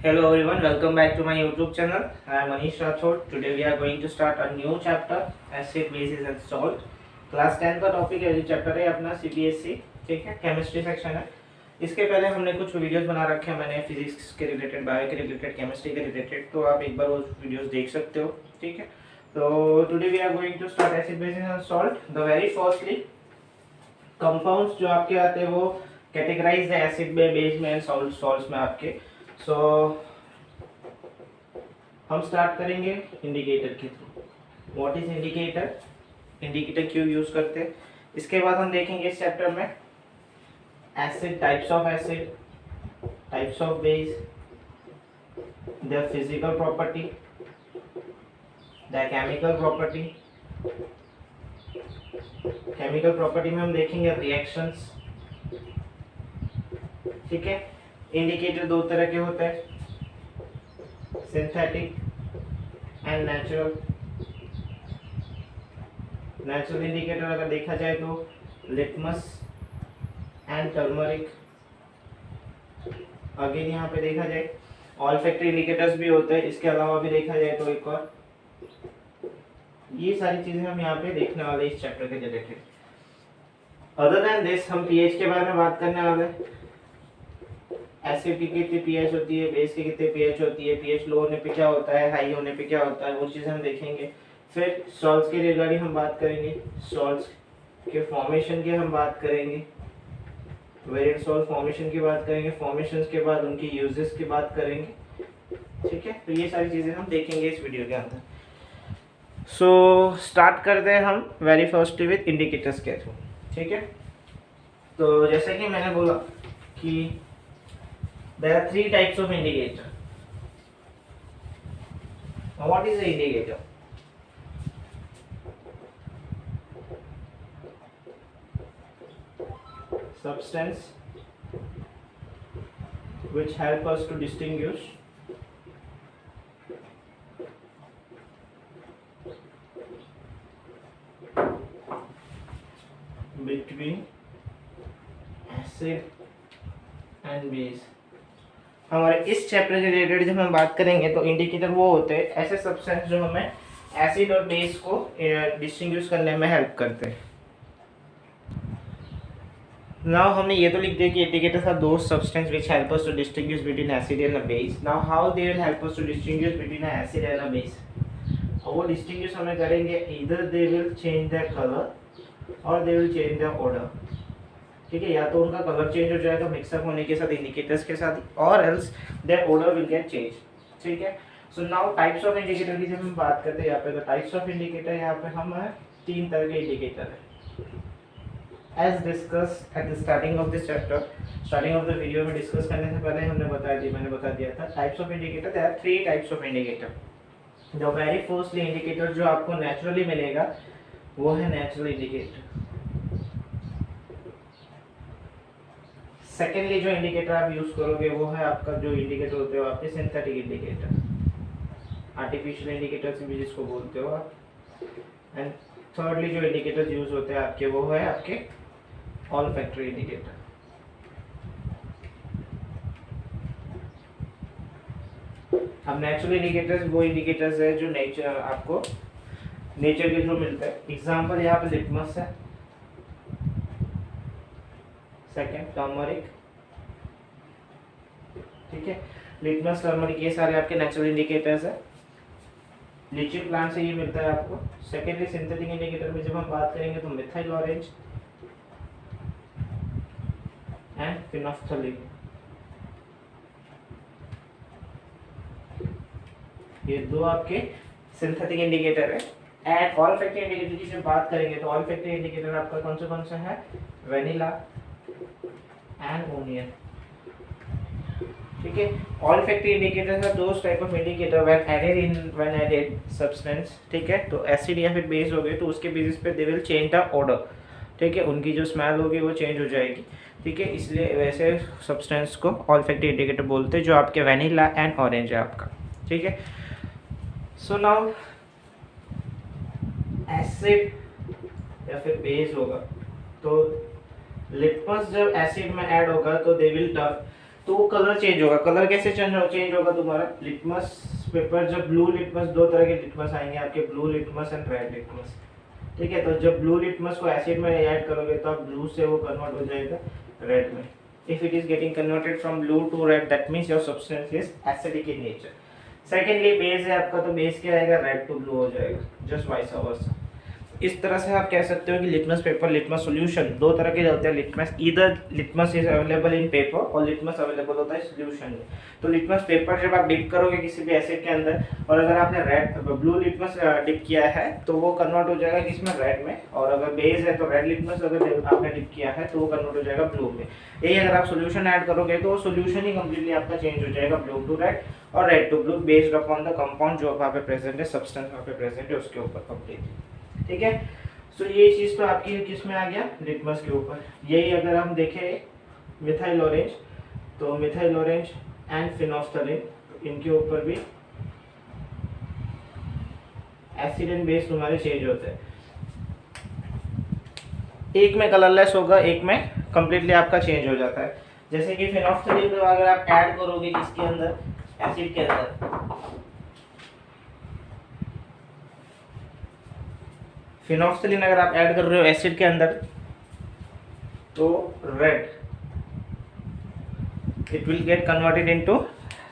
Hello everyone, welcome back to my YouTube channel. I am Manish Rathod. Today we are going to start a new chapter, acid, bases and salt. Class 10 का topic है, जो chapter है अपना CBSE, ठीक है, chemistry section है। इसके पहले हमने कुछ वीडियोस बना रखे हैं मैंने फिजिक्स के रिलेटेड, बायो के रिलेटेड, केमिस्ट्री के रिलेटेड, तो आप एक बार वो वीडियोस देख सकते हो, ठीक है। तो today we are going to start acid, bases and salt. The very firstly compounds जो आपके आते हैं वो कैटेगराइज है एसिड में, बेस में एंड सॉल्ट्स में आपके। सो हम स्टार्ट करेंगे इंडिकेटर के through. What is indicator, indicator क्यों यूज करते हैं, इसके बाद हम देखेंगे इस चैप्टर में acid, types of acid, types of base, their physical property, there chemical property. Chemical property में हम देखेंगे रिएक्शंस, ठीक है। इंडिकेटर दो तरह के होते हैं, synthetic and natural. Natural indicator अगर देखा जाए तो लिटमस एंड टर्मरिक। अगेन यहाँ पे देखा जाए ऑल्फैक्टरी इंडिकेटर्स भी होते हैं, इसके अलावा भी देखा जाए तो एक और, ये सारी चीजें हम यहाँ पे देखने वाले इस चैप्टर के रिलेटेड। अदर देन दिस हम पीएच के बारे में बात करने वाले हैं। एसिड की कितनी पीएच होती है, बेस की कितनी पीएच होती है, पीएच लो होने पे क्या होता है, हाई होने पे क्या होता है, वो चीज़ें हम देखेंगे। फिर सॉल्ट्स के रिगार्डिंग हम बात करेंगे, सॉल्ट्स के फॉर्मेशन की हम बात करेंगे, वेरिएंट सॉल्ट फॉर्मेशन की बात करेंगे, फॉर्मेशंस के बाद उनकी यूजेस की बात करेंगे, ठीक है। तो ये सारी चीज़ें हम देखेंगे इस वीडियो के अंदर। सो स्टार्ट करते हैं हम वेरी फर्स्ट विद इंडिकेटर्स के थ्रू, ठीक है। तो जैसे कि मैंने बोला कि there are three types of indicator. Now what is the indicator? Substance which help us to distinguish between acid and base। हमारे इस चैप्टर के रिलेटेड जब हम बात करेंगे तो इंडिकेटर वो होते हैं ऐसे सब्सटेंस जो हमें एसिड और बेस को डिस्टिंग्विश करने में हेल्प करते हैं। नाउ हमने ये तो लिख दिया कि indicators are those substance which help us to distinguish between acid and a base. Now how they will help us to distinguish between a acid and a base. वो डिस्टिंग्विश हमें करेंगे, either they will change the colour और they will change the odour, ठीक है। या तो उनका colour change हो जाएगा मिक्सअप होने के साथ इंडिकेटर्स के साथ, और else their order will get change, ठीक है। So now types of indicator की जब हम बात करते हैं यहाँ पे, तो टाइप्स ऑफ इंडिकेटर यहाँ पे हम तीन तरह के इंडिकेटर है। As discuss at the starting of this chapter, starting of the video में डिस्कस करने से पहले मैंने बता दिया था types of indicator. There are three types of indicator. The very firstly indicator जो आपको नेचुरली मिलेगा वो है नेचुरल इंडिकेटर। सेकेंडली जो इंडिकेटर आप यूज करोगे वो है आपका, जो इंडिकेटर होते हो आपके सिंथेटिक इंडिकेटर, आर्टिफिशियल इंडिकेटर भी जिसको बोलते हो आप। एंड थर्डली जो इंडिकेटर्स यूज होते हैं आपके वो है आपके ऑल्फैक्टरी इंडिकेटर। अब नेचुरल इंडिकेटर्स वो इंडिकेटर्स है जो नेचर आपको नेचर के थ्रू मिलता है। एग्जांपल यहाँ पे लिटमस है, सेकेंड टर्मरिक, ठीक है। लिटमस, टर्मरिक ये सारे आपके नेचुरल इंडिकेटर्स है, लीचिंग प्लांट से ये मिलता है आपको। सेकेंडली सिंथेटिक इंडिकेटर में जब हम बात करेंगे तो मिथाइल ऑरेंज एंड फिनोफ्थलीन, ये दो आपके सिंथेटिक इंडिकेटर है। एंड ऑल्फैक्टरी इंडिकेटर की जब बात करेंगे तो ऑल्फैक्टरी इंडिकेटर आपका कौन सा है, वेनिला एंड ओनियन, ठीक है। Olfactory indicators are those type of indicator when added substance, ठीक है। तो एसिड या फिर बेस हो गए तो उसके बेसिस पे दे विल चेंज द ऑर्डर, ठीक है। उनकी जो स्मेल होगी वो चेंज हो जाएगी, ठीक है। इसलिए वैसे सब्सटेंस को ऑल्फैक्टरी इंडिकेटर बोलते हैं जो आपके वेनिला एंड ऑरेंज है आपका, ठीक है। सो नाउ एसिड या फिर बेस होगा तो लिटमस जब एसिड में ऐड होगा तो दे विल तो कलर चेंज होगा। कलर कैसे चेंज होगा तुम्हारा? लिटमस पेपर, जब ब्लू लिटमस, दो तरह के लिटमस आएंगे आपके, blue litmus and red litmus, ठीक है। तो जब ब्लू लिटमस को एसिड में ऐड करोगे तो आप ब्लू से वो कन्वर्ट हो जाएगा रेड में। If it is getting converted from blue to red, that means your substance is acidic in nature. Secondly base है आपका, तो बेस क्या आएगा? रेड टू ब्लू हो जाएगा, जस्ट वाइस वर्सा। इस तरह से आप कह सकते हो कि लिटमस पेपर, लिटमस सॉल्यूशन दो तरह के होते हैं। Litmus, either litmus is available in paper और लिटमस अवेलेबल होता है सॉल्यूशन में। तो लिटमस पेपर जब आप डिप करोगे किसी भी एसिड के अंदर, और अगर आपने रेड ब्लू लिटमस डिप किया है तो वो कन्वर्ट हो जाएगा किसमें? रेड में। और अगर बेस है तो रेड लिटमस अगर आपने डिप किया है तो वो कन्वर्ट हो जाएगा ब्लू में। यही अगर आप सॉल्यूशन ऐड करोगे तो वो सॉल्यूशन ही कंप्लीटली आपका चेंज हो जाएगा, ब्लू टू रेड और red to blue, based upon the compound जो वहाँ पे प्रेजेंट है, सब्सटेंस वहाँ पे प्रेजेंट है उसके ऊपर कंप्लीट, ठीक है। तो ये चीज तो आपकी किस में आ गया? लिटमस के ऊपर। यही अगर हम देखें मिथाइल ऑरेंज, तो मिथाइल ऑरेंज एंड फिनोफ्थलीन, इनके ऊपर भी एसिड एंड बेस तुम्हारे चेंज होते हैं। एक में कलरलेस होगा, एक में कंप्लीटली आपका चेंज हो जाता है। जैसे कि फिनोफ्थलीन को अगर आप ऐड करोगे किसके अंदर? एसिड के अंदर। फिनोफ्थलीन अगर आप ऐड कर रहे हो एसिड के अंदर तो red, it will get converted into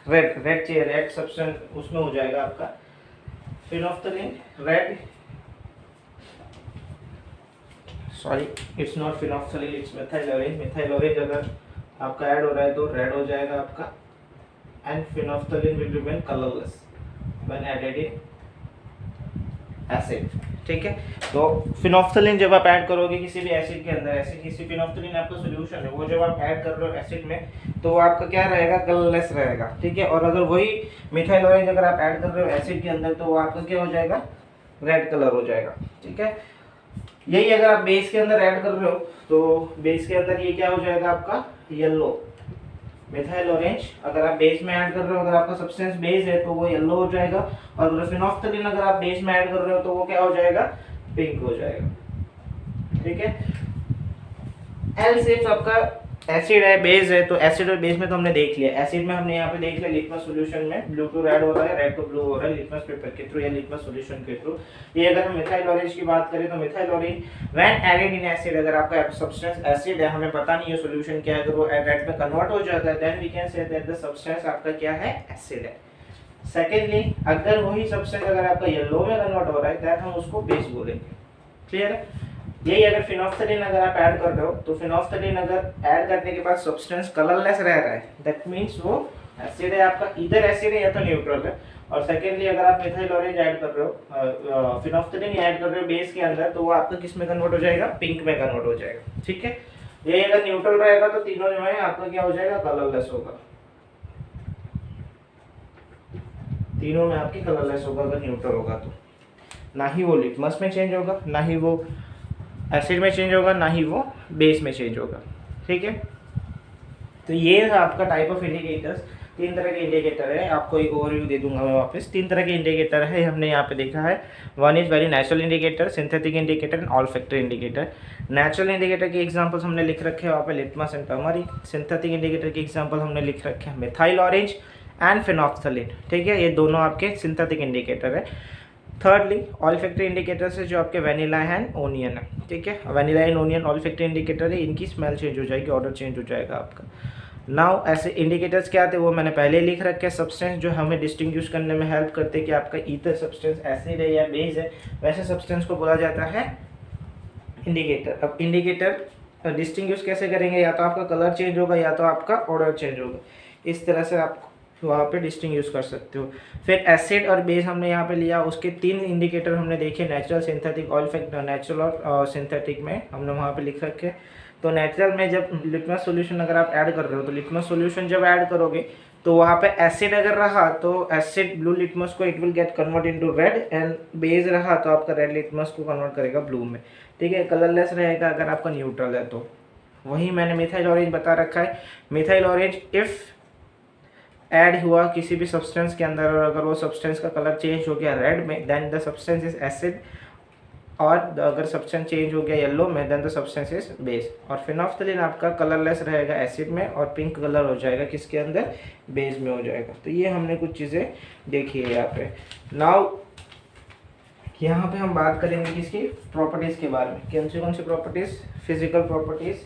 red substance उसमें हो जाएगा आपका phenolphthalein red, sorry it's not phenolphthalein, it's methyl orange. Methyl orange अगर आपका ऐड हो रहा है तो रेड हो जाएगा आपका, and phenolphthalein will remain colourless when added in acid, ठीक है। तो फिनोफ्थलीन जब आप ऐड करोगे किसी भी एसिड के अंदर, ऐसे किसी फिनोफ्थलीन आपका सॉल्यूशन है, वो जब आप ऐड कर रहे हो एसिड में तो वो आपका क्या रहेगा? कलरलेस रहेगा, ठीक है। और अगर वही मिथाइल ऑरेंज अगर आप ऐड कर रहे हो एसिड के अंदर तो वो आपका क्या हो जाएगा? रेड कलर हो जाएगा, ठीक है। यही अगर आप बेस के अंदर ऐड कर रहे हो तो बेस के अंदर ये क्या हो जाएगा आपका? येलो। मिथाइल ऑरेंज अगर आप बेस में ऐड कर रहे हो, अगर आपका सब्सटेंस बेस है तो वो येलो हो जाएगा, और अगर फिनोफ्थलीन अगर आप बेस में ऐड कर रहे हो तो वो क्या हो जाएगा? पिंक हो जाएगा, ठीक है। एल सिर्फ आपका एसिड है, बेस है, तो एसिड और बेस में तो हमने देख लिया। एसिड में हमने यहाँ पे देख लिया लिटमस सॉल्यूशन में ब्लू टू रेड हो रहा है, रेड टू ब्लू हो रहा है लिटमस पेपर के थ्रू या लिटमस सॉल्यूशन के थ्रू। ये अगर हम मिथाइल ऑरेंज की बात करें तो methyl orange when added in acid, अगर आपका सब्सटेंस एसिड है, हमें पता नहीं है सॉल्यूशन क्या है, अगर वो रेड में कन्वर्ट हो जाता है then we can say that the substance आपका क्या है? एसिड है। सेकेंडली अगर वही सब्सटेंस अगर आपका येलो में कन्वर्ट हो रहा है देन हम उसको बेस बोलेंगे, क्लियर है। यही अगर फिनोफ्थलीन अगर आप ऐड कर रहे हो तो फिनोफ्थलीन अगर ऐड करने के बाद सब्सटेंस कलरलेस रह रहा है, दैट मींस वो एसिड है आपका, इधर एसिड है या तो न्यूट्रल है। और सेकेंडली अगर आप मिथाइल ऑरेंज ऐड कर रहे हो, फिनोफ्थलीन ऐड कर रहे हो बेस के अंदर, तो वो आपका किस में कन्वर्ट हो जाएगा? पिंक में कन्वर्ट हो जाएगा, ठीक है। ये अगर न्यूट्रल रहेगा तो तीनों जो है आपका क्या हो जाएगा? कलरलेस होगा, तीनों में आपकी कलरलेस होगा अगर न्यूट्रल होगा तो। ना ही वो लिटमस में चेंज होगा, ना ही वो एसिड में चेंज होगा, ना ही वो बेस में चेंज होगा, ठीक है। तो ये है आपका टाइप ऑफ इंडिकेटर्स। तीन तरह के इंडिकेटर है, आपको एक ओवरव्यू दे दूंगा मैं वापस। तीन तरह के इंडिकेटर है हमने यहाँ पे देखा है। One is very natural indicator, synthetic indicator and all factor indicator. Natural indicator के एग्जांपल्स हमने लिख रखे हैं वहाँ पे litmus and turmeric. Synthetic indicator के एग्जांपल हमने लिख रखे हैं मिथाइल ऑरेंज एंड फिनोफ्थलीन, ठीक है। ये दोनों आपके सिंथेटिक इंडिकेटर है। थर्डली ऑल फैक्टर इंडिकेटर से जो आपके वेनिला एंड ओनियन है, ठीक है। Vanilla and onion all factor indicator है, इनकी स्मेल चेंज हो जाएगी, ऑर्डर चेंज हो जाएगा आपका। नाउ ऐसे इंडिकेटर्स क्या आते हैं वो मैंने पहले लिख रखे हैं। सब्सटेंस जो हमें डिस्टिंग्विश करने में हेल्प करते हैं कि आपका ईथर सब्सटेंस एसिड है या बेस है, वैसे सब्सटेंस को बोला जाता है इंडिकेटर। अब इंडिकेटर डिस्टिंग्विश कैसे करेंगे? या तो आपका कलर चेंज होगा या तो आपका ऑर्डर चेंज होगा। इस तरह से आप वहाँ पे डिस्टिंग्विश कर सकते हो। फिर एसिड और बेस हमने यहाँ पे लिया, उसके तीन इंडिकेटर हमने देखे, natural, synthetic, all factor. Natural और सिंथेटिक में हमने वहाँ पे लिख रखे। तो नेचुरल में जब लिटमस सॉल्यूशन अगर आप ऐड कर रहे हो तो लिटमस सॉल्यूशन जब ऐड करोगे तो वहाँ पे एसिड अगर रहा तो एसिड ब्लू लिटमस को it will get convert into red, and base रहा तो आपका रेड लिटमस को कन्वर्ट करेगा ब्लू में, ठीक है। कलरलेस रहेगा अगर आपका न्यूट्रल है तो। वही मैंने मिथाइल ऑरेंज बता रखा है। मिथाइल ऑरेंज इफ़ ऐड हुआ किसी भी सब्सटेंस के अंदर और अगर वो सब्सटेंस का कलर चेंज हो गया रेड में, then the substance is acid और अगर सब्सटेंस चेंज हो गया येलो में then the substance is base. और फिनोल्फ्थलीन आपका कलरलेस रहेगा एसिड में और पिंक कलर हो जाएगा किसके अंदर, बेस में हो जाएगा। तो ये हमने कुछ चीज़ें देखी है यहाँ पे। नाउ यहाँ पे हम बात करेंगे किसकी, प्रॉपर्टीज़ के बारे में। कौन सी प्रॉपर्टीज़, फिजिकल प्रॉपर्टीज़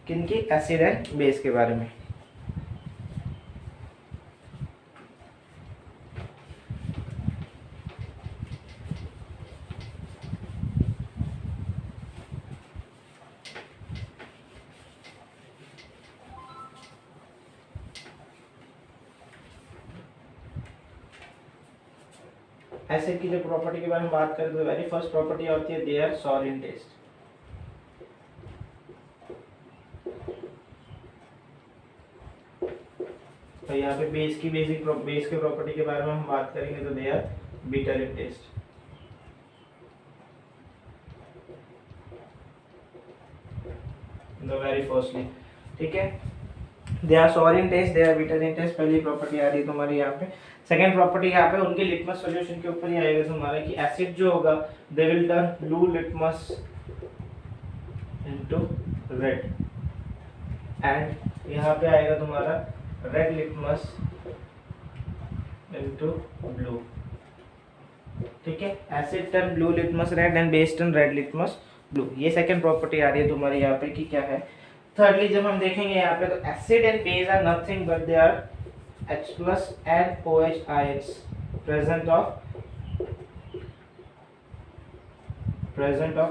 किनकी, एसिड एंड बेस के बारे में। एसिड की जो प्रॉपर्टी के बारे में बात करें तो वेरी फर्स्ट प्रॉपर्टी होती है देयर सॉर इन टेस्ट। तो यहाँ पे बेस की बेस के प्रॉपर्टी के बारे में हम बात करेंगे तो they are bitter in taste. Very firstly, ठीक है, they are sour in taste, they are bitter in taste, पहली प्रॉपर्टी आ रही है तुम्हारी यहाँ पे। सेकेंड प्रॉपर्टी यहाँ पे उनके लिटमस सॉल्यूशन के ऊपर ही आएगा तुम्हारा कि एसिड जो होगा they will turn blue litmus into red, and यहाँ पे आएगा तुम्हारा रेड लिटमस इनटू ब्लू, ठीक है। Asset turn blue litmus red and base turn red litmus blue, ये सेकंड प्रॉपर्टी आ रही है तुम्हारी यहाँ पे कि क्या है। थर्डली जब हम देखेंगे यहाँ पे तो acid and base are nothing but they are H plus and OH ions present of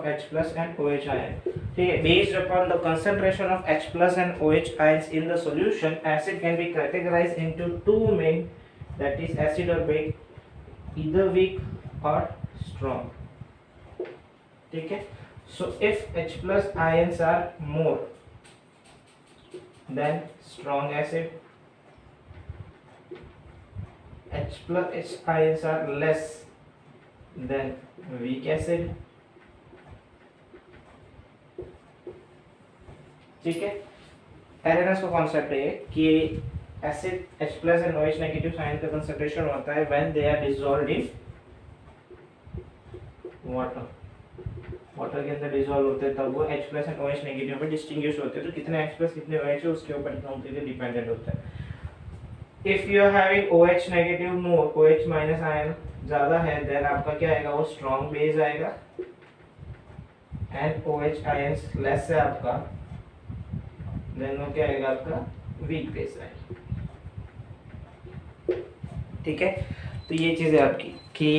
H plus and OH ion, ठीक है। Based upon the concentration of H plus and OH ions in the solution, acid can be categorized into two main, that is acid or base, either weak or strong, ठीक है। So if H plus ions are more than strong acid, H plus ions are less than weak acid, ठीक है। एरएनएस का concept है कि acid H plus and OH negative ion का concentration होता है when they are dissolved in water, water के अंदर डिसॉल्व होते हैं तब वो H plus and OH negative में डिस्टिंग्विश होते हैं। तो कितने H प्लस कितने OH है उसके ऊपर कंप्लीटली डिपेंडेंट होता है। If you are having OH negative more, OH minus ion ज़्यादा है, then आपका क्या आएगा, वो strong base आएगा, and OH ions less है आपका, then वो क्या आएगा आपका weak base आएगा, ठीक है। तो ये चीज़ है आपकी कि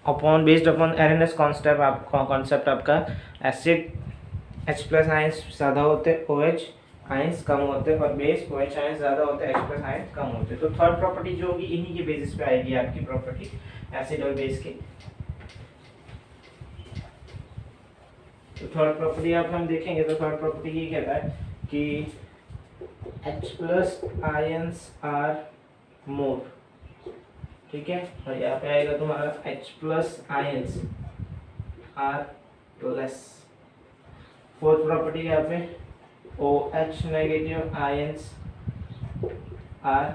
अपॉन बेस्ड अपॉन एरएनएस कॉन्सेप्ट आपका एसिड H प्लस आयंस ज़्यादा होते हैं, OH आयंस कम होते हैं, और बेस OH आयंस ज़्यादा होते हैं, H प्लस आयंस कम होते हैं। तो थर्ड प्रॉपर्टी जो होगी इन्हीं के बेसिस पे आएगी आपकी प्रॉपर्टी एसिड और बेस की। तो थर्ड प्रॉपर्टी आप हम देखेंगे तो थर्ड प्रॉपर्टी ये कहता है कि H plus ions are more, ठीक है, और यहाँ पे आएगा तुम्हारा H plus ions are less. Fourth property यहाँ पे OH negative ions are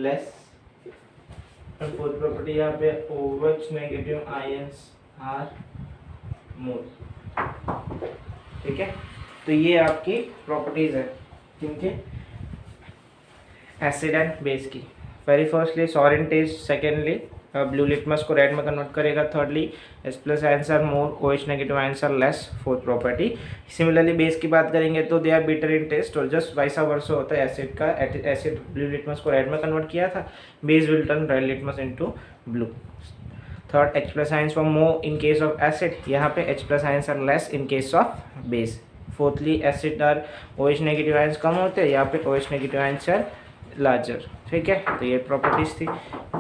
less, and fourth property यहाँ पे OH negative ions are more, ठीक है। तो ये आपकी प्रॉपर्टीज है किनके, एसिड एंड बेस की। Very firstly sour in taste, secondly blue litmus को रेड में कन्वर्ट करेगा, thirdly H plus ions are more, OH negative ions are less, fourth property. Similarly base की बात करेंगे तो they are bitter in taste, और just vice versa होता है एसिड का, एसिड ब्लू लिटमस को रेड में कन्वर्ट किया था, base will turn red litmus into blue. Third H plus ions for more in case of acid, यहाँ पे H plus ions are less in case of base. Fourthly acid are OH negative ions कम होते हैं, यहाँ पे OH negative ions are larger, ठीक है। तो ये प्रॉपर्टीज थी।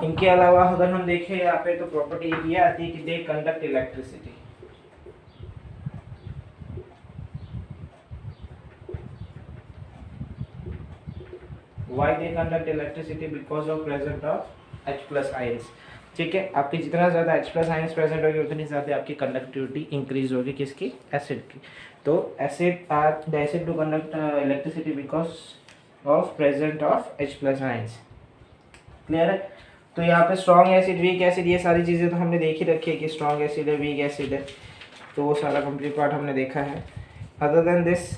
इनके अलावा अगर हम देखें यहाँ पे तो प्रॉपर्टी ये आती है कि they conduct electricity, why they conduct electricity, because of present of H plus ions, ठीक है। आपकी जितना ज़्यादा H प्लस आयंस प्रेजेंट होगी उतनी ज़्यादा आपकी कंडक्टिविटी इंक्रीज होगी किसकी, एसिड की। तो acid to conduct electricity because of present of H plus ions, clear है। तो यहाँ पे स्ट्रॉन्ग एसिड, वीक एसिड, ये सारी चीज़ें तो हमने देख ही रखी है कि स्ट्रॉन्ग एसिड है, वीक एसिड है, तो वो सारा कंप्लीट पार्ट हमने देखा है। अदर देन दिस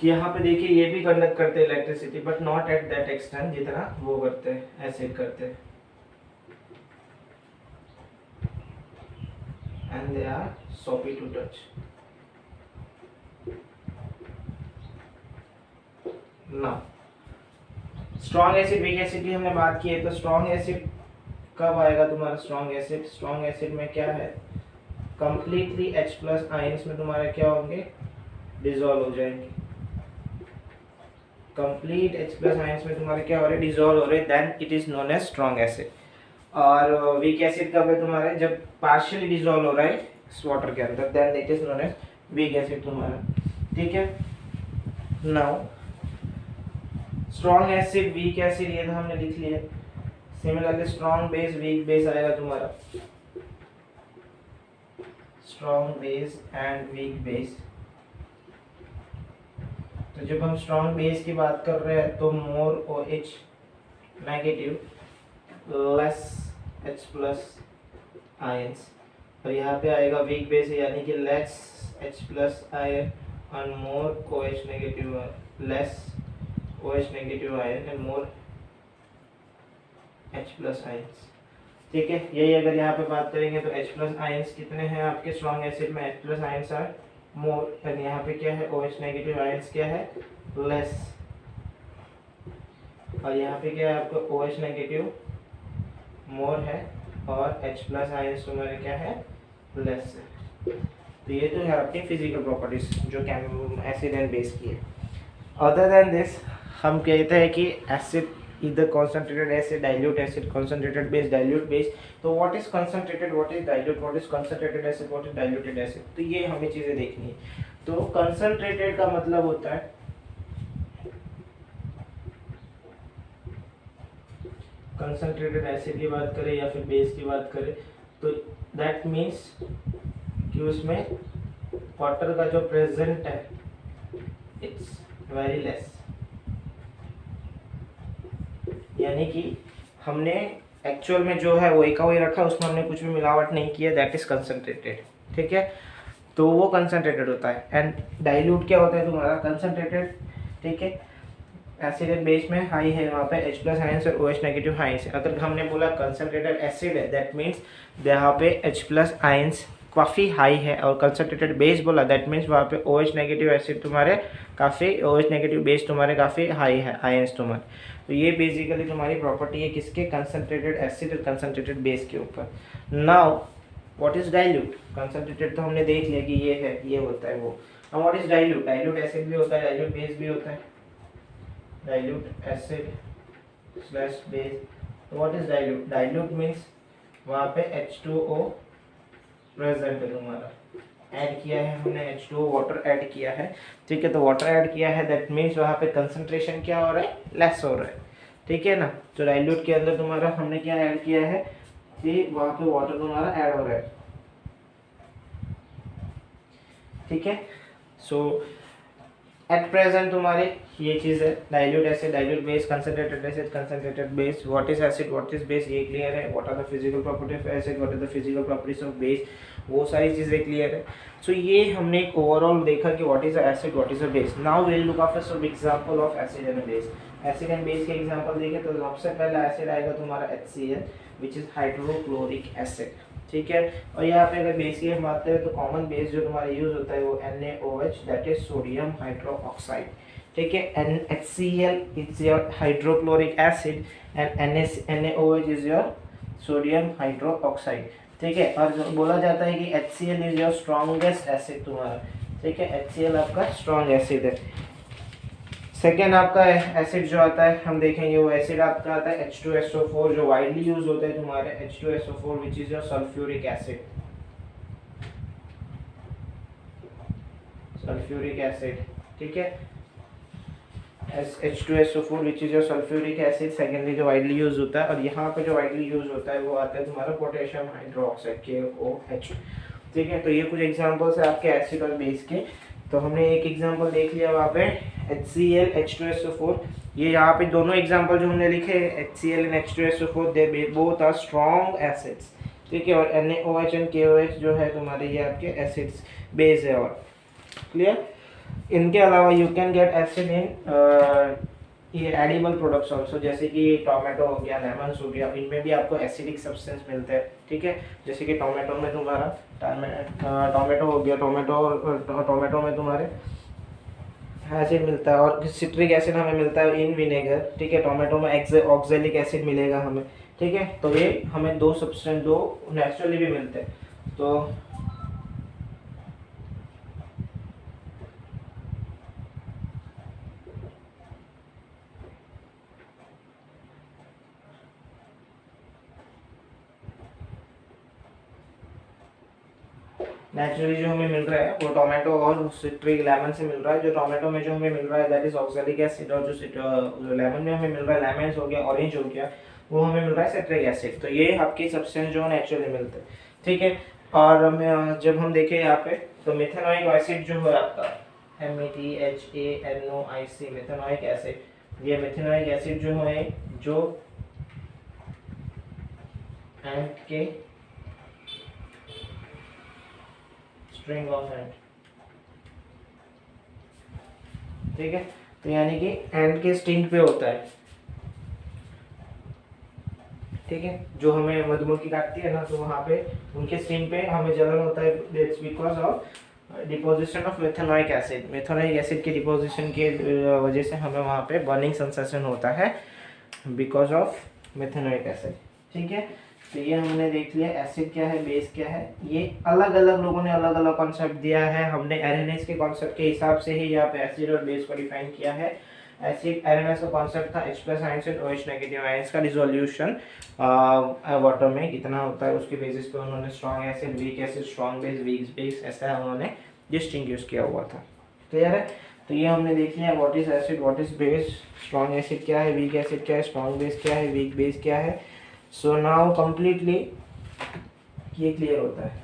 यहाँ पे देखिए ये भी कंडक्ट करते हैं electricity, but not at that extent जितना वो करते हैं एसिड करते हैं, and they are soapy to touch. Now strong acid weak acid की हमने बात की है, तो स्ट्रॉन्ग एसिड कब आएगा तुम्हारा स्ट्रॉन्ग एसिड? स्ट्रॉन्ग एसिड में क्या है, कंप्लीटली H प्लस आयंस में तुम्हारे क्या होंगे, डिसॉल्व हो जाएंगे। कंप्लीट H प्लस आयंस में तुम्हारे क्या हो रहे, डिसॉल्व हो रहे, then it is known as strong acid. और वीक एसिड कब है तुम्हारे, जब पार्शियली डिसॉल्व हो रहा है वाटर के अंदर, then it is known as weak acid तुम्हारा। ठीक है, now strong acid weak acid ये तो हमने लिख लिया। Similarly strong base weak base आएगा तुम्हारा, strong base and weak base. तो जब हम स्ट्रॉन्ग बेस की बात कर रहे हैं तो मोर OH negative less H plus ions, और यहाँ पे आएगा वीक बेस यानी कि लेस H प्लस आयन और मोर OH negative, less OH negative ion and more H plus ions. ठीक है, यही अगर यहाँ पे बात करेंगे तो H प्लस आयंस कितने हैं आपके स्ट्रॉन्ग एसिड में, H plus ions are more, and यहाँ पे क्या है OH नेगेटिव आयंस क्या है, लेस, और यहाँ पे क्या है आपको OH नेगेटिव मोर है और H प्लस आयंस तुम्हारे क्या है, लेस है। तो ये तो है आपकी फिजिकल प्रॉपर्टीज जो एसिड एंड बेस की है। अदर देन दिस हम कहते हैं कि acid either concentrated acid, dilute acid, concentrated base, dilute base। तो what is concentrated, what is dilute, what is concentrated acid, what is diluted acid, तो ये हमें चीजें देखनी है। तो concentrated का मतलब होता है concentrated acid की बात करें या फिर base की बात करें तो that means कि उसमें water का जो present है it's very less, यानी कि हमने एक्चुअल में जो है वो एक वही रखा, उसमें हमने कुछ भी मिलावट नहीं किया, दैट इज कंसंट्रेटेड। ठीक है, तो वो कंसंट्रेटेड होता है। एंड डाइल्यूट क्या होता है तुम्हारा, कंसंट्रेटेड। ठीक है, एसिड एंड बेस में हाई है, वहाँ पे H प्लस आयंस और OH नेगेटिव आयंस है। अगर हमने बोला कंसंट्रेटेड एसिड है दैट मीन्स यहाँ पे H प्लस आयंस काफ़ी हाई है, और कंसंट्रेटेड बेस बोला दैट मीन्स वहाँ पे OH नेगेटिव एसिड तुम्हारे काफ़ी, OH नेगेटिव बेस तुम्हारे काफ़ी हाई है, आयंस तुम्हारे। तो ये बेसिकली तुम्हारी प्रॉपर्टी है किसके, कंसंट्रेटेड एसिड और कंसंट्रेटेड बेस के ऊपर। Now what is dilute, concentrated तो हमने देख लिया कि ये है, ये होता है वो। अब what is dilute, dilute acid भी होता है, डाइल्यूट बेस भी होता है, डाइल्यूट एसिड स्लैश बेस। तो what is dilute, dilute means वहाँ पे H2O प्रेजेंट है तुम्हारा, ऐड किया है हमने H2O वाटर ऐड किया है। ठीक है, तो वाटर ऐड किया है दैट मीन्स वहाँ पे कंसंट्रेशन क्या हो रहा है, लेस हो रहा है। ठीक है ना, तो डाइल्यूट के अंदर तुम्हारा हमने क्या ऐड किया है कि वहाँ पे वाटर तुम्हारा ऐड हो रहा है। ठीक है, सो एट प्रेजेंट तुम्हारे ये चीज़ है, dilute acid, dilute base, concentrated acid, concentrated base, what is acid, what is base, ये क्लियर है। What are the physical property of acid, what are the physical properties of base, वो सारी चीज़ें clear है। सो ये हमने एक ओवरऑल देखा कि what is a acid, what is a base. Now we will look after some example of acid and base. Acid and base के एग्जांपल देखें तो सबसे पहला एसिड आएगा तुम्हारा HCl which is hydrochloric acid. ठीक है, और यहाँ पे अगर बेस की हम बात करें तो कॉमन बेस जो तुम्हारा यूज होता है वो NaOH that is sodium hydroxide. ठीक है, HCl is your hydrochloric acid and NaOH is your sodium hydroxide. ठीक है, और बोला जाता है कि HCl is your strongest acid तुम्हारा। ठीक है, HCl आपका स्ट्रॉन्ग एसिड है। सेकेंड आपका एसिड जो आता है हम देखेंगे वो एसिड आपका आता है H2SO4 जो वाइडली यूज होता है तुम्हारे H2SO4 which is your sulphuric acid. Sulphuric acid, ठीक है, H2SO4 which is your sulphuric acid secondly जो वाइडली यूज होता है। और यहाँ पे जो वाइडली यूज होता है वो आता है तुम्हारा पोटेशियम हाइड्रोक्साइड KOH। ठीक है, तो ये कुछ एग्जांपल्स है आपके एसिड और बेस के। तो हमने एक एग्जांपल देख लिया वहाँ पे HCl H2SO4, ये यहाँ पे दोनों एग्जांपल जो हमने लिखे HCl and H2SO4 they both are strong acids, ठीक है। और NaOH एंड KOH जो है तुम्हारे ये आपके एसिड्स बेस है। और क्लियर, इनके अलावा you can get acid in ये एडिबल प्रोडक्ट्स ऑल्सो, जैसे कि टोमेटो हो गया, लेमन्स हो गया, इनमें भी आपको एसिडिक सब्सटेंस मिलते हैं, ठीक है। जैसे कि टोमेटो में तुम्हारा टोमेटो हो गया, टोमेटो में तुम्हारे एसिड मिलता है, और सिट्रिक एसिड हमें मिलता है इन विनेगर, ठीक है। टोमेटो में ऑक्जेलिक एसिड मिलेगा हमें, ठीक है। तो ये हमें दो नेचुरली भी मिलते हैं। तो नेचुरली जो हमें मिल रहा है वो टोमेटो और सिट्रिक लेमन से मिल रहा है। जो टोमेटो में जो हमें मिल रहा है दैट इज ऑक्सैलिक एसिड, और जो लेमन में हमें मिल रहा है, लेमन्स हो गया, ऑरेंज हो गया, वो हमें मिल रहा है सिट्रिक एसिड। तो ये आपकी सब्सटेंस जो नेचुरली मिलते हैं, ठीक है। और जब हम देखें यहाँ पे तो मेथेनोइक एसिड जो है आपका METHANOIC मेथेनोइक एसिड, ये मेथेनोइक एसिड जो है जो एंड के स्ट्रिंग ऑफ एंड, ठीक है। तो यानी कि एंड के स्टिंग पे होता है, ठीक है। जो हमें मधुमक्खी काटती है ना, तो वहाँ पे उनके स्टिंग पे हमें जलन होता है, that's because of deposition of methanoic acid. Methanoic acid के डिपोजिशन के वजह से हमें वहाँ पे बर्निंग सेंसेशन होता है बिकॉज ऑफ मेथेनोइक एसिड, ठीक है। तो ये हमने देख लिया एसिड क्या है, बेस क्या है। ये अलग अलग लोगों ने अलग अलग कॉन्सेप्ट दिया है, हमने आरएनएस के कॉन्सेप्ट के हिसाब से ही यहाँ पे एसिड और बेस को डिफाइन किया है। एसिड आरएनएस का कॉन्सेप्ट था H+ ions and OH negative ions का डिसोल्यूशन वाटर में कितना होता है, उसके बेसिस पे उन्होंने strong acid, weak acid, strong base, weak base, ऐसा उन्होंने डिस्टिंग्विश किया हुआ था। क्लियर है। तो ये हमने देख लिया what is acid, what is base, strong acid क्या है, वीक एसिड क्या है, स्ट्रॉन्ग बेस क्या है, वीक बेस क्या है। सो नाउ कंप्लीटली ये क्लियर होता है।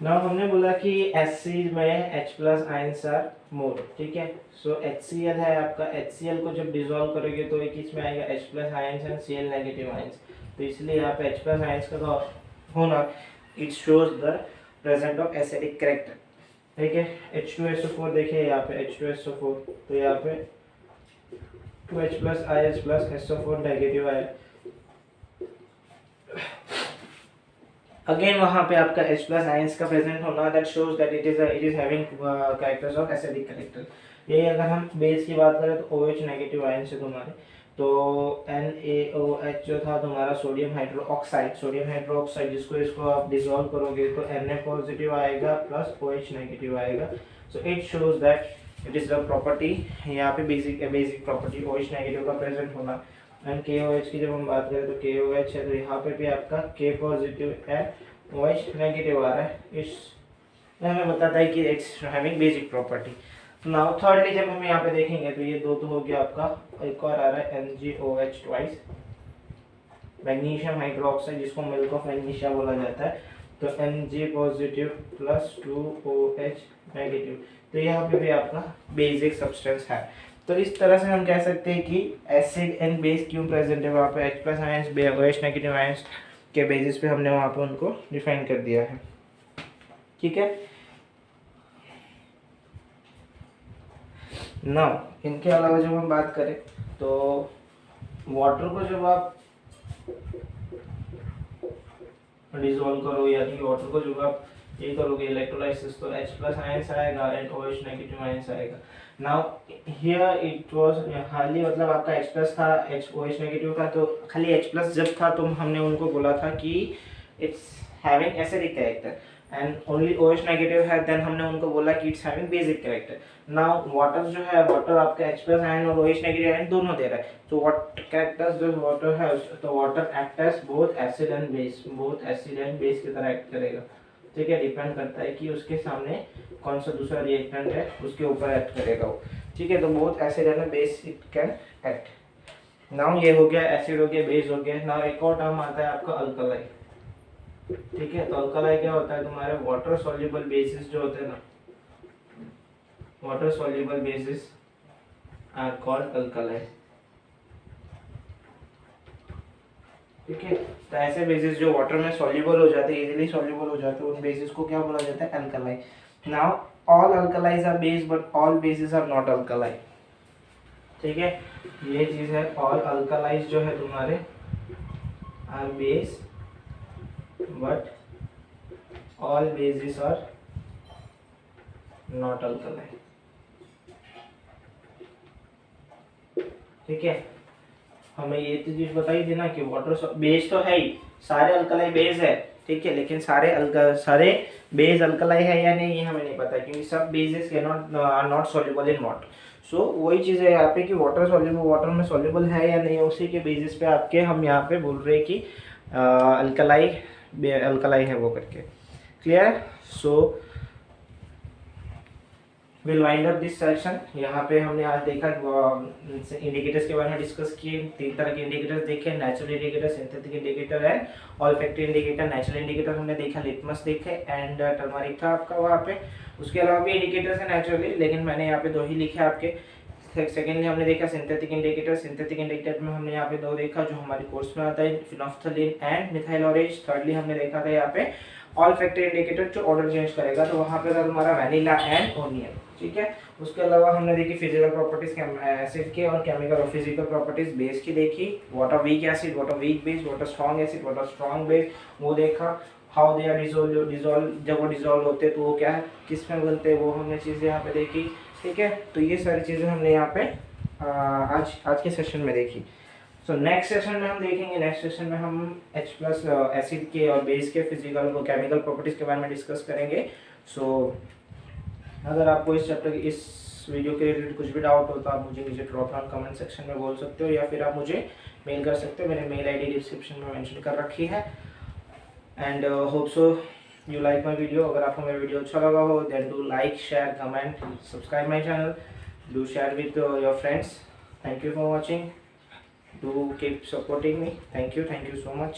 नाउ हमने बोला कि एसिड में H+ आयंस आर मोर, ठीक है। सो HCl है आपका, HCl को जब डिसॉल्व करोगे तो एक इसमें आएगा H+ ions and Cl negative ions. तो इसलिए यहाँ पे H+ आयंस का होना it shows the present of acidic character, ठीक है। H2SO4 देखिए यहाँ पे H2SO4, तो यहाँ पे 2H+ IH+ SO4 नेगेटिव आया। अगेन वहाँ पे आपका H+ आयंस का प्रेजेंट होना that shows that it is having characters of acidic character. यही अगर हम बेस की बात करें तो OH नेगेटिव आयंस है तुम्हारे, तो NaOH जो था तुम्हारा सोडियम हाइड्रोक्साइड, इसको आप डिसॉल्व करोगे तो Na पॉजिटिव आएगा प्लस OH नेगेटिव आएगा। So it shows that it is the property, यहाँ पे बेसिक प्रॉपर्टी OH नेगेटिव का प्रेजेंट होना। एंड KOH की जब हम बात करें तो KOH है, तो यहाँ पे भी आपका K पॉजिटिव है, OH नेगेटिव आ रहा है। इस हमें बताता है कि इट्स हैविंग बेसिक प्रॉपर्टी। तो नाउ थर्डली जब हम यहाँ पे देखेंगे तो ये दो तो हो गया आपका, एक और आ रहा है MgOH ट्वाइस, मैग्नीशियम हाइड्रोक्साइड, जिसको मिल्क ऑफ मैग्नीशिया बोला जाता है। तो Mg positive plus 2OH negative, तो यहाँ पे भी आपका बेसिक सब्सटेंस है। तो इस तरह से हम कह सकते हैं कि एसिड एंड बेस क्यों प्रेजेंट है वहाँ पे, H+ ions, OH negative ions के बेसिस पे हमने वहाँ पे उनको डिफाइन कर दिया है, ठीक है। नाउ इनके अलावा जब हम बात करें तो वाटर को जब आप डिसॉल्व करो, यानी वाटर को जब आप ये करोगे इलेक्ट्रोलाइसिस, तो H+ आयंस आएगा एंड OH नेगेटिव आयंस आएगा। नाउ हियर इट वाज खाली, मतलब आपका H+ था, OH नेगेटिव था, तो खाली H+ जब था तो हमने उनको बोला था कि it's having acidic character, and only OH negative है, देन हमने उनको बोला कि it's having basic character. Now water जो है, वाटर आपका H+ आयन और OH नेगेटिव आयन दोनों दे रहा है, तो व्हाट कैरेक्टर्स जो वाटर है, तो water act as both acid and base की तरह एक्ट करेगा, ठीक है, डिपेंड करता है कि उसके सामने कौन सा दूसरा रिएक्टेंट है उसके ऊपर एक्ट करेगा वो। ठीक है, तो both acid and base it can act. Now ये हो गया एसिड हो गया, बेस हो गया। नाउ एक और टर्म आता है आपका अल्कलाई। ठीक है, तो अल्कलाई क्या होता है, तुम्हारे वाटर सॉल्युबल बेसिस जो होते हैं ना, water soluble bases are called alkali. ठीक है, तो ऐसे बेसिस जो वाटर में सॉल्युबल हो जाते हैं, इजीली सॉल्युबल हो जाते हैं, उन बेसिस को क्या बोला जाता है, alkali. Now all alkalis are base but all bases are not alkali. ठीक है, ये चीज है, ऑल अल्कलाइज जो है तुम्हारे are base but all bases are not alkali. ठीक है, हमें ये तो चीज बताई थी ना कि वाटर बेस तो है ही, सारे अल्कलाई बेस है। ठीक है, लेकिन सारे बेस अल्कलाई है या नहीं ये हमें नहीं पता, क्योंकि सब bases can not are not soluble in water. So वही चीज़ है यहाँ पे कि वाटर सॉल्युबल, वाटर में सॉल्युबल है या नहीं, उसी के बेसिस पे आपके हम यहाँ पे बोल रहे हैं कि अल्कलाई है वो करके। Clear? So will wind up this session. यहाँ पे हमने आज देखा इंडिकेटर्स के बारे में डिस्कस किए। 3 तरह के इंडिकेटर्स देखे, natural indicator, synthetic indicator and olfactory indicator. Natural indicator हमने देखा, लिटमस देखे एंड टर्मरिक था आपका वहाँ पे। उसके अलावा भी इंडिकेटर्स है नेचुरली, लेकिन मैंने यहाँ पे 2 ही लिखे आपके। सेकेंडली हमने देखा सिंथेटिक इंडिकेटर। सिंथेटिक इंडिकेटर में हमने यहाँ पे 2 देखा जो हमारे कोर्स में आता है, फिनोल्फ्थालीन एंड मिथाइल ऑरेंज। थर्डली हमने देखा था यहाँ पे ऑल्फैक्टरी इंडिकेटर जो ऑर्डर चेंज करेगा, तो वहाँ पे था तुम्हारा वैनिला एंड ओनियन। ठीक है, उसके अलावा हमने देखी फिजिकल प्रॉपर्टीज एसिड के और केमिकल और फिजिकल प्रॉपर्टीज बेस की देखी। What are weak acid, what are weak base, what are strong acid, what are strong base, वो देखा। हाउ दे आर डिसॉल्व, जब वो डिसॉल्व होते हैं तो वो क्या है, किस में बनते हैं, वो हमने चीज़ें यहाँ पे देखी। ठीक है, तो ये सारी चीज़ें हमने यहाँ पे आज के सेशन में देखी। सो नेक्स्ट सेशन में हम देखेंगे, नेक्स्ट सेशन में हम H+ एसिड के और बेस के फिजिकल और केमिकल प्रॉपर्टीज़ के बारे में डिस्कस करेंगे। सो अगर आपको इस चैप्टर की, इस वीडियो के रिलेटेड कुछ भी डाउट हो तो आप मुझे नीचे ड्रॉप डाउन कमेंट सेक्शन में बोल सकते हो, या फिर आप मुझे मेल कर सकते हो। मेरे मेल आईडी डिस्क्रिप्शन में मेंशन कर रखी है। And hope so you like my video. अगर आपको मेरा वीडियो अच्छा लगा हो then do like, share, comment, subscribe my channel, do share with your friends. Thank you for watching, do keep supporting me. Thank you so much.